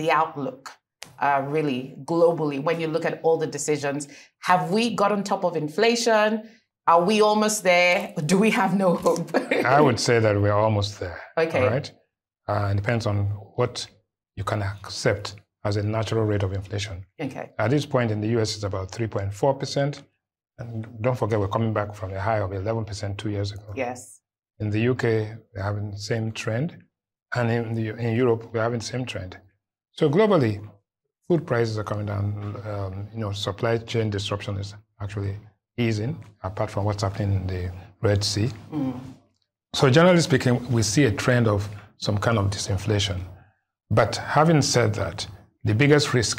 the outlook, really, globally, when you look at all the decisions? Have we got on top of inflation? Are we almost there? Do we have no hope? I would say that we're almost there. Okay. All right? It depends on what you can accept as a natural rate of inflation. Okay. At this point in the US, it's about 3.4%. And don't forget, we're coming back from a high of 11% 2 years ago. Yes. In the UK, we're having the same trend. And in Europe, we're having the same trend. So globally, food prices are coming down. Supply chain disruption is actually easing, apart from what's happening in the Red Sea. So generally speaking, we see a trend of some kind of disinflation. But having said that, the biggest risk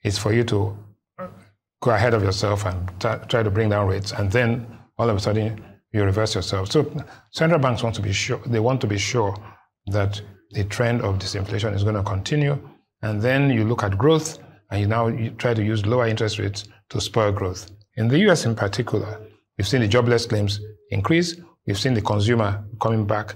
is for you to go ahead of yourself and try to bring down rates, and then all of a sudden you reverse yourself. So central banks want to be sure. They want to be sure that the trend of disinflation is going to continue, and then you look at growth, and you try to use lower interest rates to spur growth. In the US in particular, we've seen the jobless claims increase. We've seen the consumer coming back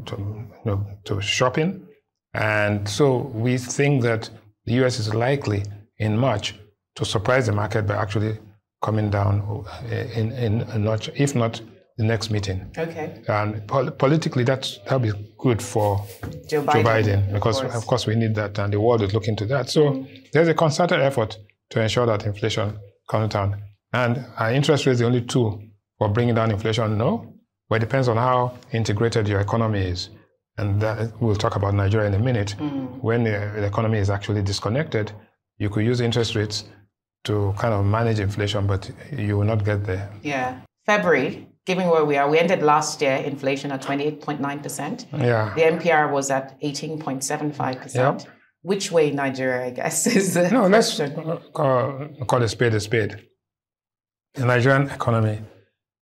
to shopping. And so we think that the US is likely in March to surprise the market by actually coming down in a notch, if not the next meeting. Okay. And politically, that'll be good for Joe Biden because, of course, we need that, and the world is looking to that. So there's a concerted effort to ensure that inflation comes down. And are interest rates the only tool for bringing down inflation? No, but it depends on how integrated your economy is. And we'll talk about Nigeria in a minute. When the economy is actually disconnected, you could use interest rates to kind of manage inflation, but you will not get there. Yeah. February, given where we are, we ended last year inflation at 28.9%. Yeah. The MPR was at 18.75%. Yep. Which way Nigeria, I guess, is the No, question. Let's call a spade a spade. The Nigerian economy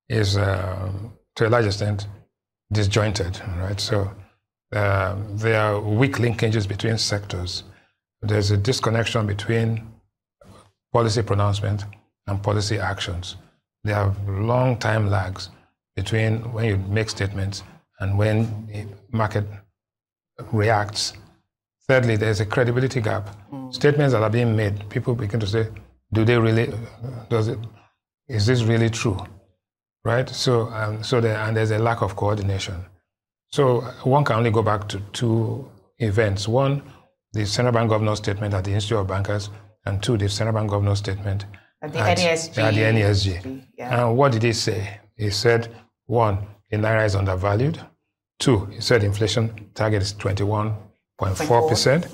is, to a large extent, disjointed, right? So there are weak linkages between sectors. There's a disconnection between policy pronouncement and policy actions. There are long time lags between when you make statements and when the market reacts. Thirdly, there's a credibility gap. Statements that are being made, people begin to say, is this really true? Right? So, and there's a lack of coordination. So one can only go back to two events. One, the Central Bank Governor's statement at the Institute of Bankers, and two, the Central Bank Governor's statement at the NESG. At the NESG. Yeah. And what did he say? He said, one, the Naira is undervalued. Two, he said inflation target is 21.4%.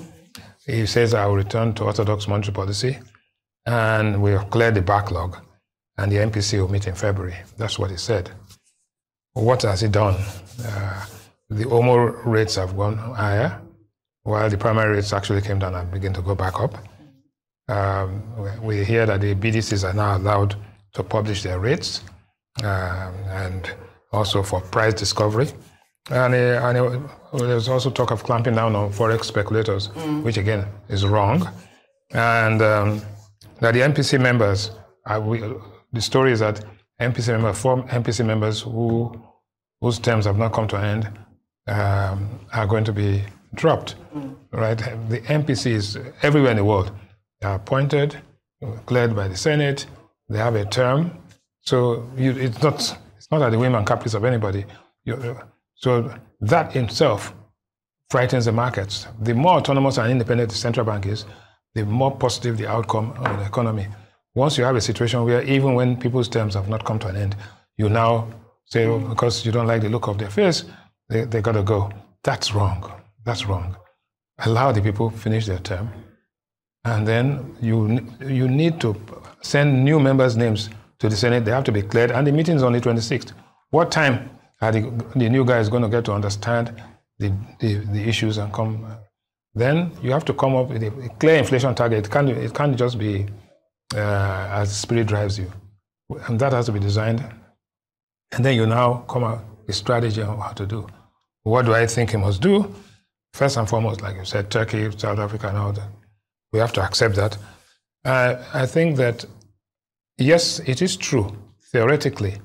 He says I will return to orthodox monetary policy, and we have cleared the backlog, and the MPC will meet in February. That's what he said. What has he done? The OMO rates have gone higher, while the primary rates actually came down and begin to go back up. We hear that the BDCs are now allowed to publish their rates, and also for price discovery. And there's also talk of clamping down on forex speculators, which again is wrong. And that the MPC members, the story is that four MPC members whose terms have not come to an end are going to be dropped, right? The MPCs everywhere in the world are appointed, cleared by the Senate. They have a term, so it's not at the whim and caprice of anybody. So that in itself frightens the markets. The more autonomous and independent the central bank is, the more positive the outcome of the economy. Once you have a situation where even when people's terms have not come to an end, you now say, because you don't like the look of their face, they got to go. That's wrong. That's wrong. Allow the people finish their term, and then you need to send new members' names to the Senate. They have to be cleared, and the meeting is on the 26th. What time are the new guys going to get to understand the issues and come? Then you have to come up with a clear inflation target. It can't just be as the spirit drives you, and that has to be designed. And then you now come out with strategy on how to do. What do I think he must do? First and foremost, like you said, Turkey, South Africa, and all that. We have to accept that. I think that, yes, it is true, theoretically,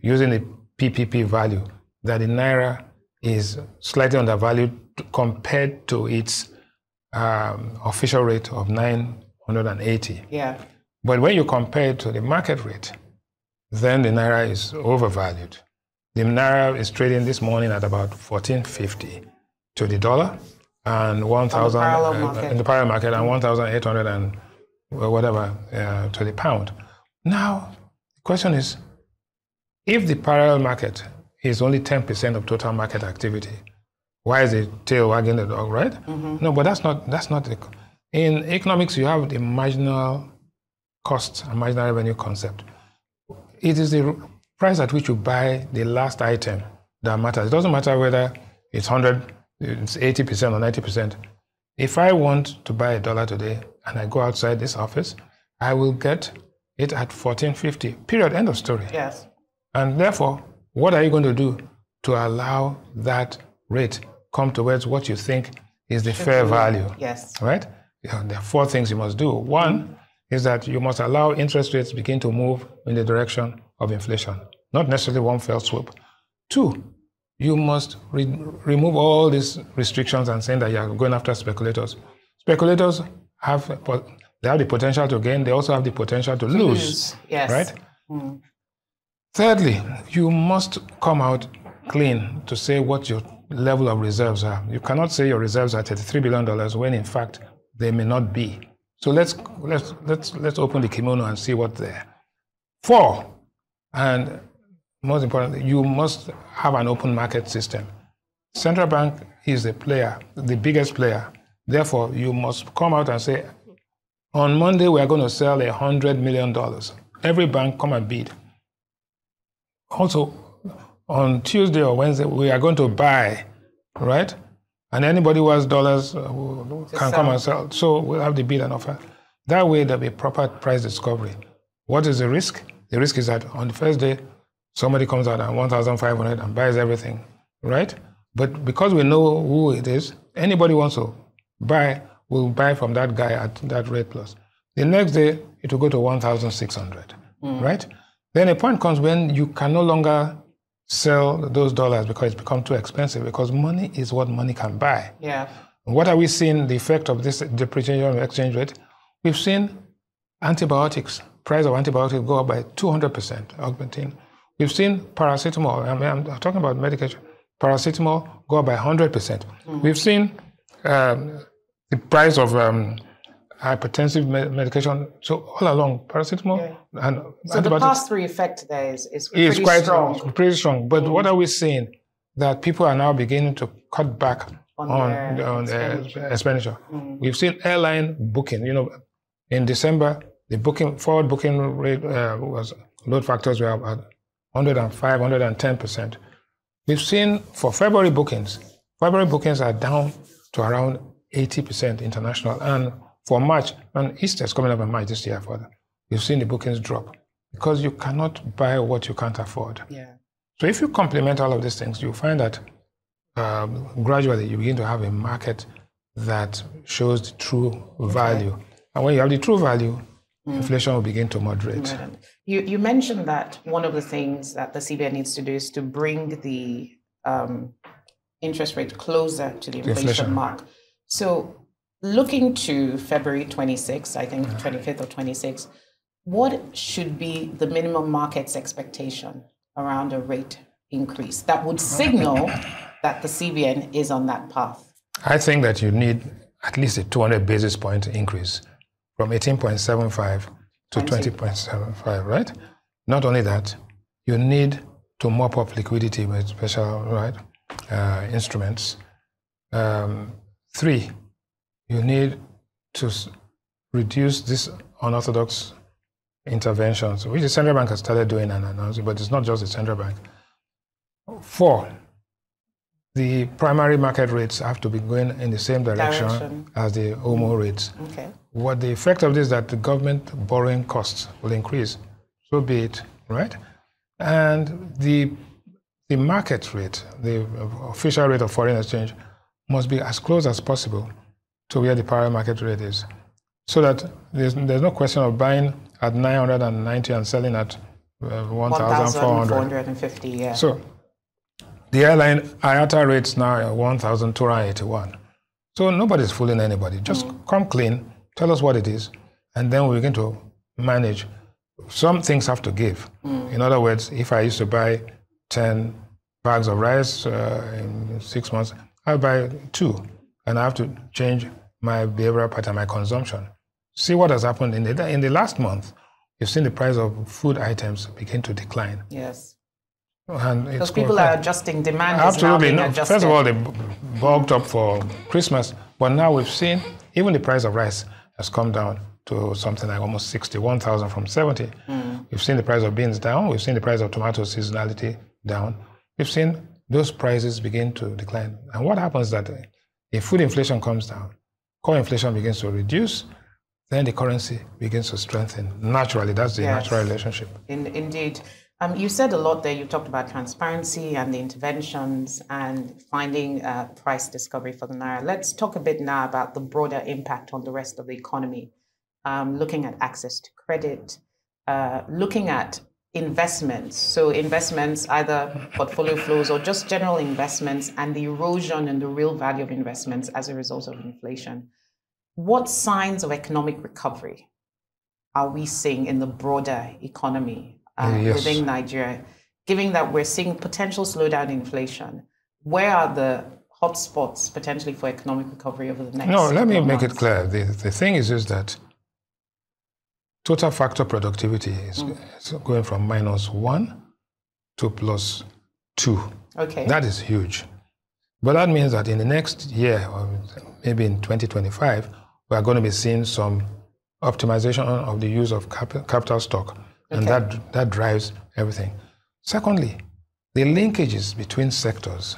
using the PPP value, that the Naira is slightly undervalued compared to its official rate of 980. Yeah. But when you compare it to the market rate, then the Naira is overvalued. The Naira is trading this morning at about 1450 to the dollar and 1,000 in the parallel market and 1,800 and whatever to the pound. Now, the question is, if the parallel market is only 10% of total market activity, why is the tail wagging the dog, right? Mm-hmm. No, but that's not the, in economics, you have the marginal cost and marginal revenue concept. It is the price at which you buy the last item that matters. It doesn't matter whether it's 100, it's 80% or 90%. If I want to buy $1 today and I go outside this office, I will get it at 1450, period, end of story. Yes. And therefore, what are you going to do to allow that rate come towards what you think is the fair value? Yes. Right? There are 4 things you must do. One is that you must allow interest rates begin to move in the direction of inflation, not necessarily one fell swoop. 2, you must remove all these restrictions and saying that you are going after speculators. Speculators have the potential to gain. They also have the potential to lose. Yes. Right? Mm. Thirdly, you must come out clean to say what your level of reserves are. You cannot say your reserves are $33 billion when in fact they may not be. So let's open the kimono and see what's there. 4, and most importantly, you must have an open market system. Central bank is the player, the biggest player. Therefore, you must come out and say, on Monday, we are going to sell $100 million. Every bank come and bid. Also, on Tuesday or Wednesday, we are going to buy, right? And anybody who has dollars can come and sell. So we'll have the bid and offer. That way, there'll be proper price discovery. What is the risk? The risk is that on the first day, somebody comes out at 1,500 and buys everything, right? But because we know who it is, anybody wants to buy will buy from that guy at that rate plus. The next day, it will go to 1,600, right? Then a point comes when you can no longer sell those dollars because it's become too expensive, because money is what money can buy. Yeah. What are we seeing the effect of this depreciation of exchange rate? We've seen antibiotics, price of antibiotics go up by 200%, augmenting. We've seen paracetamol, I'm talking about medication, paracetamol go up by 100%. We've seen the price of hypertensive medication, so all along, paracetamol and so the pass-through effect there is pretty quite strong. Pretty strong. But what are we seeing? That people are now beginning to cut back on expenditure. We've seen airline booking. You know, in December, the forward booking rate load factors were at 105, 110%. We've seen for February bookings are down to around 80% international. And for March, and Easter is coming up in March this year further, we've seen the bookings drop because you cannot buy what you can't afford. Yeah. So if you complement all of these things, you find that gradually you begin to have a market that shows the true value. And when you have the true value, inflation will begin to moderate. You mentioned that one of the things that the CBN needs to do is to bring the interest rate closer to the inflation mark. So looking to February 26th, I think 25th or 26th, what should be the minimum market's expectation around a rate increase that would signal that the CBN is on that path? I think that you need at least a 200 basis point increase from 18.75 to 20.75, right? Not only that, you need to mop up liquidity with special instruments. 3, you need to reduce this unorthodox interventions, which the central bank has started doing and announcing, but it's not just the central bank. 4, the primary market rates have to be going in the same direction as the OMO rates. Okay. What the effect of this is that the government borrowing costs will increase, so be it, right? And the market rate, the official rate of foreign exchange, must be as close as possible to where the parallel market rate is, so that there's no question of buying at 990 and selling at 1,450. Yeah. So the airline IATA rates now are 1,281. So nobody's fooling anybody. Just come clean, tell us what it is, and then we begin to manage. Some things have to give. In other words, if I used to buy 10 bags of rice in 6 months, I'll buy 2, and I have to change my behavioral pattern, my consumption. See what has happened in the last month. You've seen the price of food items begin to decline. Yes. And because people are adjusting demand. Absolutely. Is now being adjusted. First of all, they bulked up for Christmas, but now we've seen even the price of rice has come down to something like almost 61,000 from 70. We've seen the price of beans down. We've seen the price of tomato seasonality down. We've seen those prices begin to decline. And what happens is that if food inflation comes down, core inflation begins to reduce, then the currency begins to strengthen. Naturally, that's the natural relationship. Indeed. You said a lot there. You talked about transparency and the interventions and finding price discovery for the Naira. Let's talk a bit now about the broader impact on the rest of the economy. Looking at access to credit, looking at investments. So investments, either portfolio flows or just general investments, and the erosion in the real value of investments as a result of inflation. What signs of economic recovery are we seeing in the broader economy within Nigeria, given that we're seeing potential slowdown in inflation? Where are the hotspots potentially for economic recovery over the next No, let me make months? it clear. The thing is that total factor productivity is going from -1 to +2. Okay. That is huge. But that means that in the next year, or maybe in 2025, we are going to be seeing some optimization of the use of capital stock. And that drives everything. Secondly, the linkages between sectors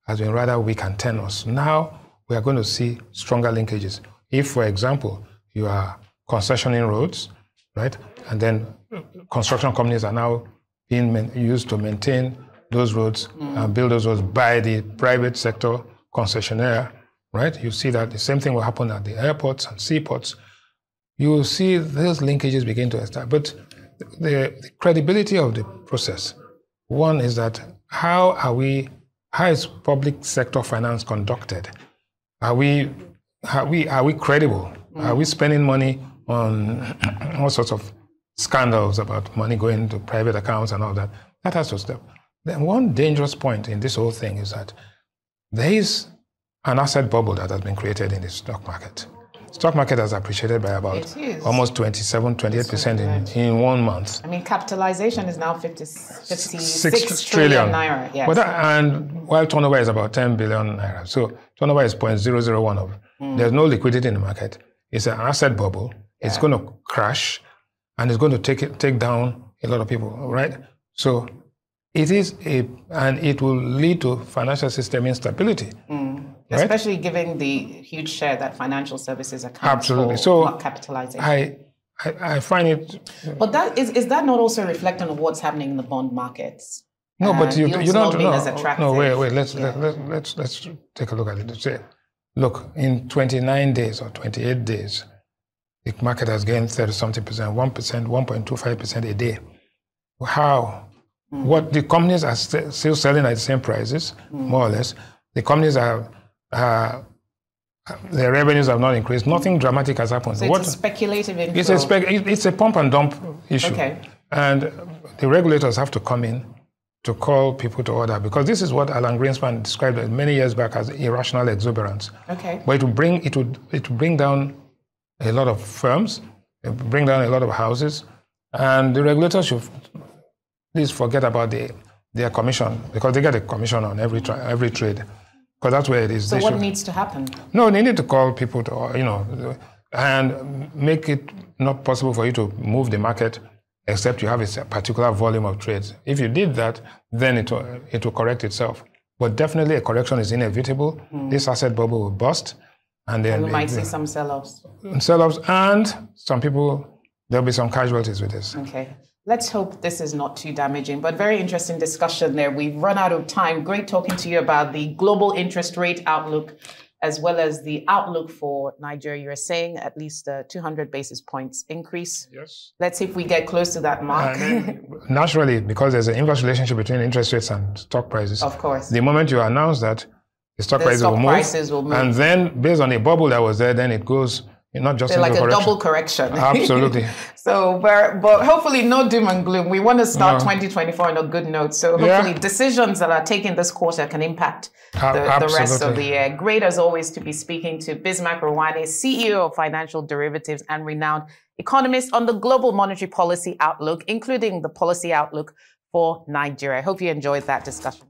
has been rather weak and tenuous. Now we are going to see stronger linkages. If, for example, you are concessioning roads, right, and then construction companies are now being used to maintain those roads and build those roads by the private sector concessionaire, right? You see that the same thing will happen at the airports and seaports. You will see those linkages begin to establish. But the credibility of the process, one is that how is public sector finance conducted? Are we credible? Are we spending money on all sorts of scandals about money going to private accounts and all that? That has to stop. Then one dangerous point in this whole thing is that there is an asset bubble that has been created in the stock market. Stock market has appreciated by about almost 28% in 1 month. I mean, capitalization is now 56 trillion naira. Yes. And while turnover is about 10 billion naira. So turnover is 0.001 of. There's no liquidity in the market. It's an asset bubble. It's going to crash, and it's going to take down a lot of people, right? So it is and it will lead to financial system instability. Right? Especially given the huge share that financial services account for not capitalization. I find it. But that is that not also a reflection of what's happening in the bond markets? No, but you don't know. As attractive. No, wait. Let's take a look at it. Let's say, look, in 29 days or 28 days, the market has gained 30-something percent, 1%, 1.25% a day. How? What the companies are still selling at the same prices, more or less. The companies are. Their revenues have not increased. Nothing dramatic has happened. So it's a speculative inflow. It's a pump and dump issue. Okay. And the regulators have to come in to call people to order, because this is what Alan Greenspan described many years back as irrational exuberance. Okay. But it would bring down a lot of firms, it would bring down a lot of houses, and the regulators should please forget about their commission, because they get a commission on every trade. Because that's where it is. So what needs to happen? No, they need to call people to, and make it not possible for you to move the market except you have a particular volume of trades. If you did that, then it will correct itself. But definitely a correction is inevitable. This asset bubble will burst. And then we might see some sell-offs. Sell-offs, and some people, there'll be some casualties with this. Okay. Let's hope this is not too damaging, but very interesting discussion there. We've run out of time. Great talking to you about the global interest rate outlook, as well as the outlook for Nigeria. You're saying at least a 200 basis points increase. Yes. Let's see if we get close to that mark. Naturally, because there's an inverse relationship between interest rates and stock prices. Of course. The moment you announce that, the stock prices will move. And then based on a bubble that was there, then it goes not just like a double correction. Absolutely. So, but hopefully no doom and gloom. We want to start 2024 on a good note. So hopefully decisions that are taken this quarter can impact the rest of the year. Great as always to be speaking to Bismarck Rewane, CEO of Financial Derivatives and renowned economist on the global monetary policy outlook, including the policy outlook for Nigeria. I hope you enjoyed that discussion.